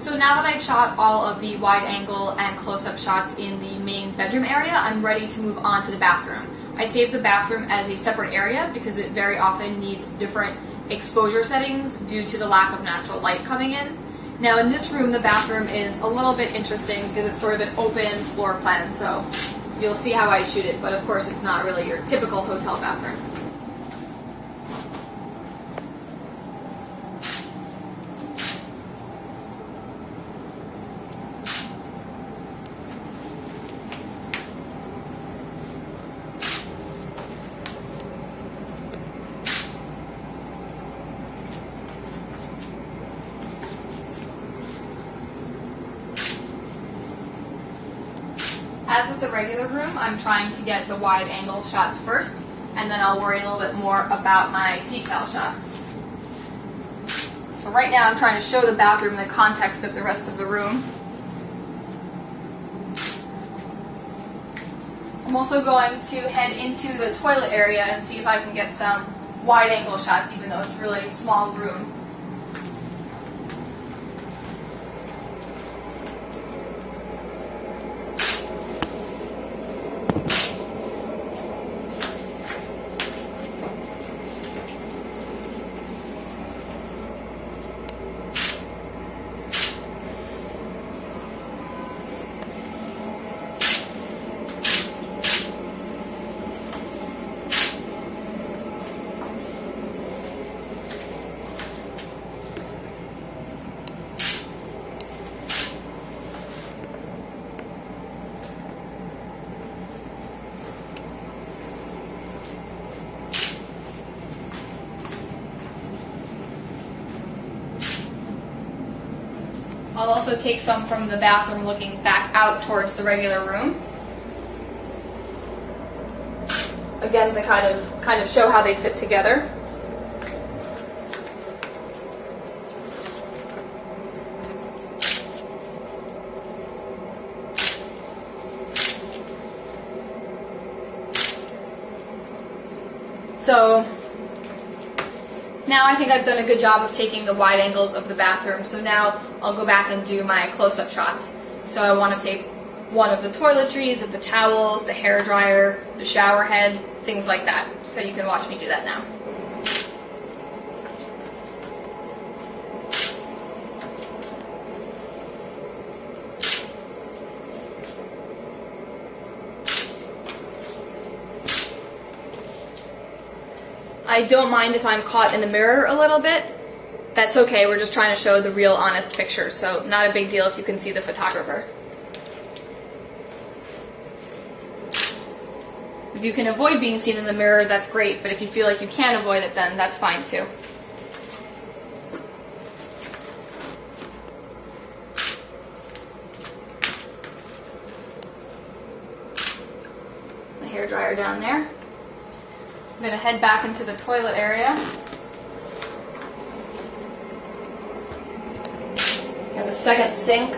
So now that I've shot all of the wide angle and close-up shots in the main bedroom area, I'm ready to move on to the bathroom. I saved the bathroom as a separate area because it very often needs different exposure settings due to the lack of natural light coming in. Now in this room, the bathroom is a little bit interesting because it's sort of an open floor plan, so you'll see how I shoot it, but of course it's not really your typical hotel bathroom. As with the regular room, I'm trying to get the wide angle shots first, and then I'll worry a little bit more about my detail shots. So right now I'm trying to show the bathroom in the context of the rest of the room. I'm also going to head into the toilet area and see if I can get some wide angle shots, even though it's a really small room. I'll also take some from the bathroom looking back out towards the regular room. Again, to kind of show how they fit together. So now I think I've done a good job of taking the wide angles of the bathroom, so now I'll go back and do my close-up shots. So I want to take one of the toiletries, of the towels, the hair dryer, the shower head, things like that. So you can watch me do that now. I don't mind if I'm caught in the mirror a little bit. That's okay, we're just trying to show the real honest picture, so not a big deal if you can see the photographer. If you can avoid being seen in the mirror, that's great, but if you feel like you can't avoid it, then that's fine too. The hair dryer down there. I'm going to head back into the toilet area. We have a second sink.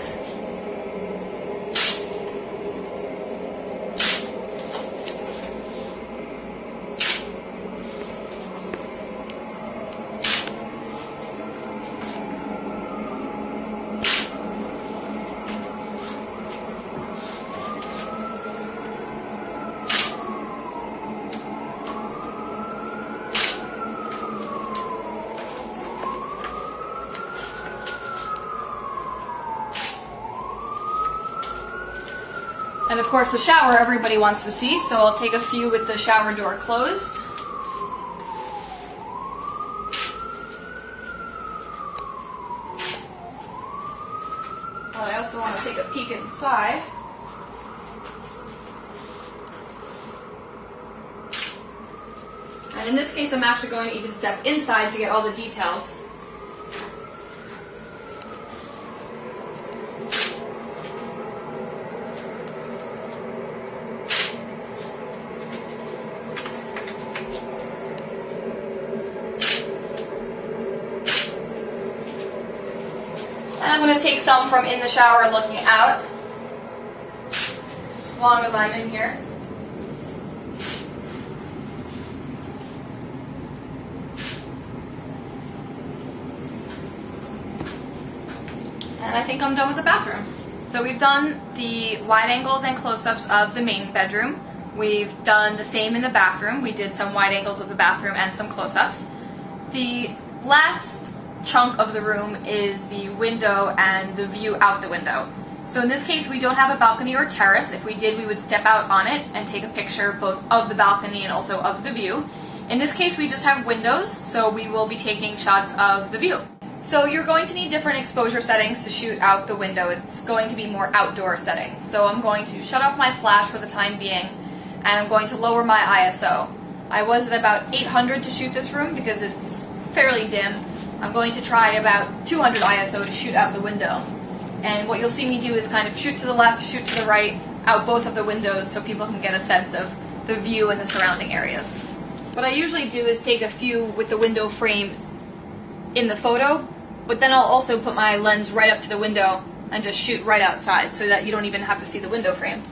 And of course the shower everybody wants to see, so I'll take a few with the shower door closed. But I also want to take a peek inside. And in this case I'm actually going to even step inside to get all the details. And I'm going to take some from in the shower looking out, as long as I'm in here. And I think I'm done with the bathroom. So we've done the wide angles and close-ups of the main bedroom. We've done the same in the bathroom. We did some wide angles of the bathroom and some close-ups. The last chunk of the room is the window and the view out the window. So in this case, we don't have a balcony or terrace. If we did, we would step out on it and take a picture both of the balcony and also of the view. In this case, we just have windows, so we will be taking shots of the view. So you're going to need different exposure settings to shoot out the window. It's going to be more outdoor settings. So I'm going to shut off my flash for the time being, and I'm going to lower my ISO. I was at about 800 to shoot this room because it's fairly dim. I'm going to try about 200 ISO to shoot out the window. And what you'll see me do is kind of shoot to the left, shoot to the right, out both of the windows so people can get a sense of the view and the surrounding areas. What I usually do is take a few with the window frame in the photo, but then I'll also put my lens right up to the window and just shoot right outside so that you don't even have to see the window frame.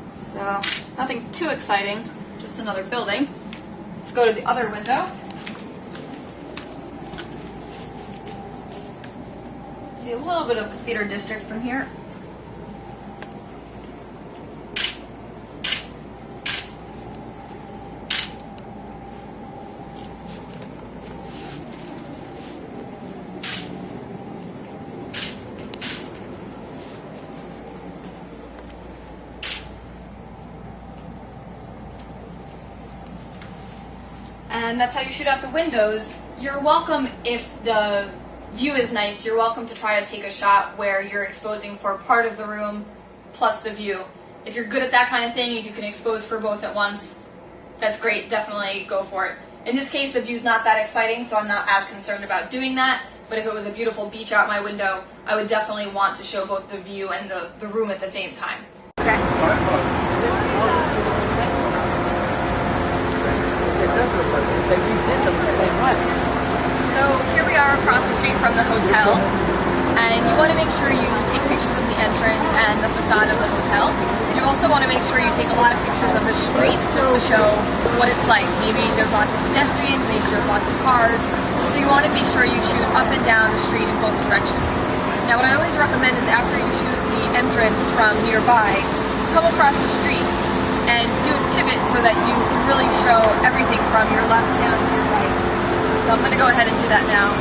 So, nothing too exciting, just another building. Let's go to the other window. See a little bit of the theater district from here. And that's how you shoot out the windows. You're welcome, if the view is nice, you're welcome to try to take a shot where you're exposing for part of the room plus the view. If you're good at that kind of thing, if you can expose for both at once, that's great, definitely go for it. In this case, the view's not that exciting, so I'm not as concerned about doing that, but if it was a beautiful beach out my window, I would definitely want to show both the view and the room at the same time. Okay. So here we are across the street from the hotel, and you want to make sure you take pictures of the entrance and the facade of the hotel. You also want to make sure you take a lot of pictures of the street just to show what it's like. Maybe there's lots of pedestrians, maybe there's lots of cars, so you want to be sure you shoot up and down the street in both directions. Now what I always recommend is after you shoot the entrance from nearby, come across the street and do a pivot so that you can really show everything from your left down to your right. So I'm going to go ahead and do that now.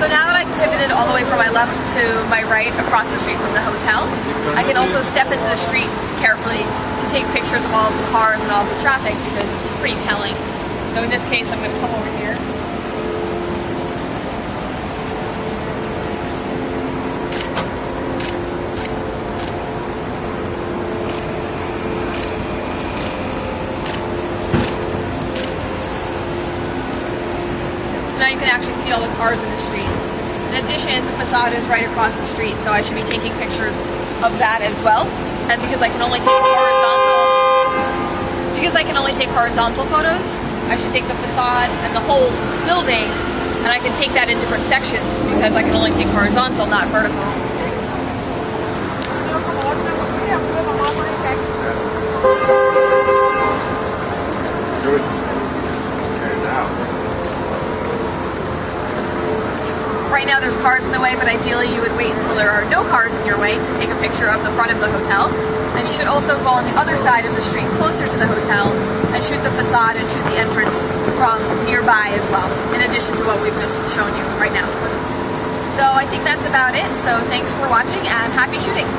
So now that I've pivoted all the way from my left to my right across the street from the hotel, I can also step into the street carefully to take pictures of all of the cars and all of the traffic because it's pretty telling. So in this case, I'm going to come over here. Now you can actually see all the cars in the street. In addition, the facade is right across the street, so I should be taking pictures of that as well. And because I can only take horizontal photos, I should take the facade and the whole building, and I can take that in different sections because I can only take horizontal, not vertical. Good. Okay, now. Right now there's cars in the way, but ideally you would wait until there are no cars in your way to take a picture of the front of the hotel. And you should also go on the other side of the street, closer to the hotel, and shoot the facade and shoot the entrance from nearby as well, in addition to what we've just shown you right now. So I think that's about it. So thanks for watching and happy shooting.